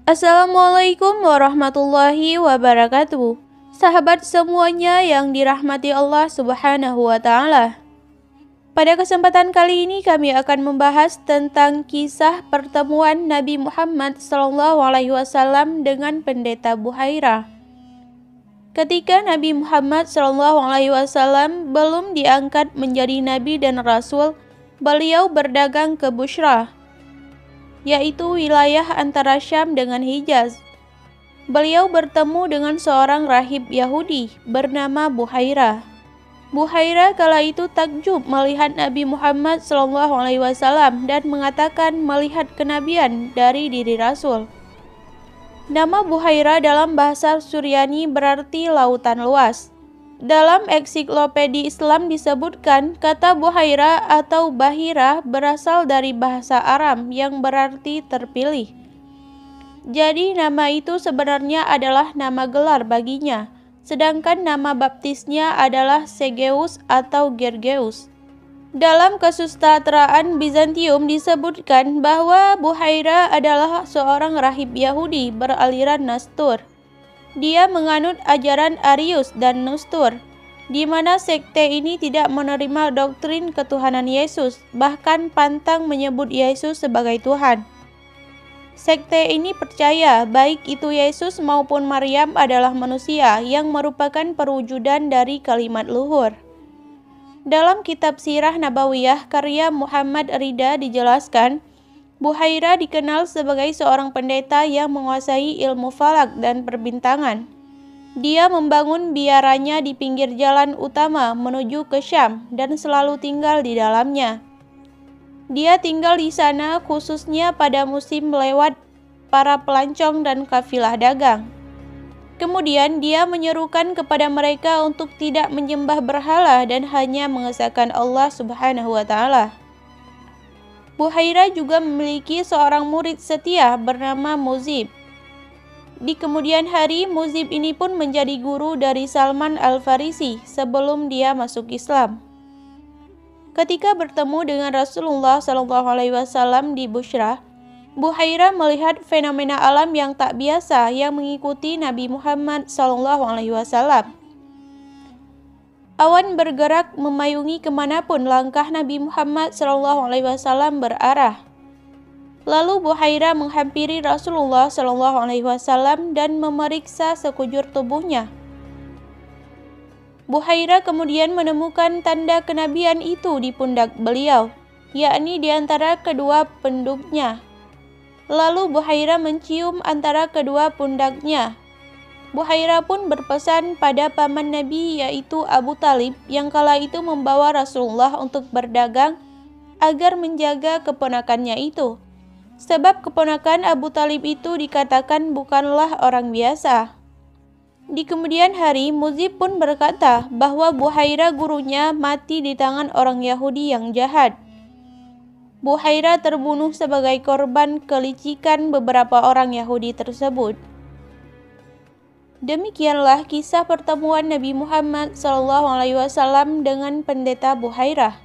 Assalamualaikum warahmatullahi wabarakatuh. Sahabat semuanya yang dirahmati Allah Subhanahu wa Ta'ala. Pada kesempatan kali ini kami akan membahas tentang kisah pertemuan Nabi Muhammad SAW dengan pendeta Buhairah. Ketika Nabi Muhammad SAW belum diangkat menjadi nabi dan rasul, beliau berdagang ke Bushrah, yaitu wilayah antara Syam dengan Hijaz. Beliau bertemu dengan seorang rahib Yahudi bernama Buhairah. Buhairah kala itu takjub melihat Nabi Muhammad SAW dan mengatakan melihat kenabian dari diri Rasul. Nama Buhairah dalam bahasa Suryani berarti lautan luas. Dalam ensiklopedi Islam disebutkan kata Buhairah atau Bahira berasal dari bahasa Aram yang berarti terpilih. Jadi nama itu sebenarnya adalah nama gelar baginya, sedangkan nama baptisnya adalah Segeus atau Gergeus. Dalam kesusastraan Bizantium disebutkan bahwa Buhairah adalah seorang rahib Yahudi beraliran Nastur. Dia menganut ajaran Arius dan Nestor, di mana sekte ini tidak menerima doktrin ketuhanan Yesus, bahkan pantang menyebut Yesus sebagai Tuhan. Sekte ini percaya baik itu Yesus maupun Maryam adalah manusia yang merupakan perwujudan dari kalimat luhur. Dalam kitab Sirah Nabawiyah karya Muhammad Rida dijelaskan, Buhairah dikenal sebagai seorang pendeta yang menguasai ilmu falak dan perbintangan. Dia membangun biaranya di pinggir jalan utama menuju ke Syam dan selalu tinggal di dalamnya. Dia tinggal di sana khususnya pada musim melewat para pelancong dan kafilah dagang. Kemudian dia menyerukan kepada mereka untuk tidak menyembah berhala dan hanya mengesahkan Allah Subhanahu wa Ta'ala. Buhairah juga memiliki seorang murid setia bernama Muzib. Di kemudian hari, Muzib ini pun menjadi guru dari Salman Al-Farisi sebelum dia masuk Islam. Ketika bertemu dengan Rasulullah SAW di Bushrah, Buhairah melihat fenomena alam yang tak biasa yang mengikuti Nabi Muhammad SAW. Awan bergerak memayungi kemanapun langkah Nabi Muhammad SAW berarah. Lalu Buhairah menghampiri Rasulullah SAW dan memeriksa sekujur tubuhnya. Buhairah kemudian menemukan tanda kenabian itu di pundak beliau, yakni di antara kedua punduknya. Lalu Buhairah mencium antara kedua pundaknya. Buhairah pun berpesan pada paman Nabi yaitu Abu Talib yang kala itu membawa Rasulullah untuk berdagang agar menjaga keponakannya itu. Sebab keponakan Abu Talib itu dikatakan bukanlah orang biasa. Di kemudian hari, Muzib pun berkata bahwa Buhairah gurunya mati di tangan orang Yahudi yang jahat. Buhairah terbunuh sebagai korban kelicikan beberapa orang Yahudi tersebut. Demikianlah kisah pertemuan Nabi Muhammad SAW dengan pendeta Buhairah.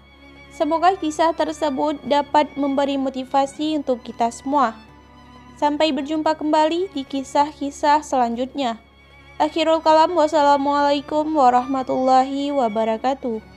Semoga kisah tersebut dapat memberi motivasi untuk kita semua. Sampai berjumpa kembali di kisah-kisah selanjutnya. Akhirul kalam, wassalamualaikum warahmatullahi wabarakatuh.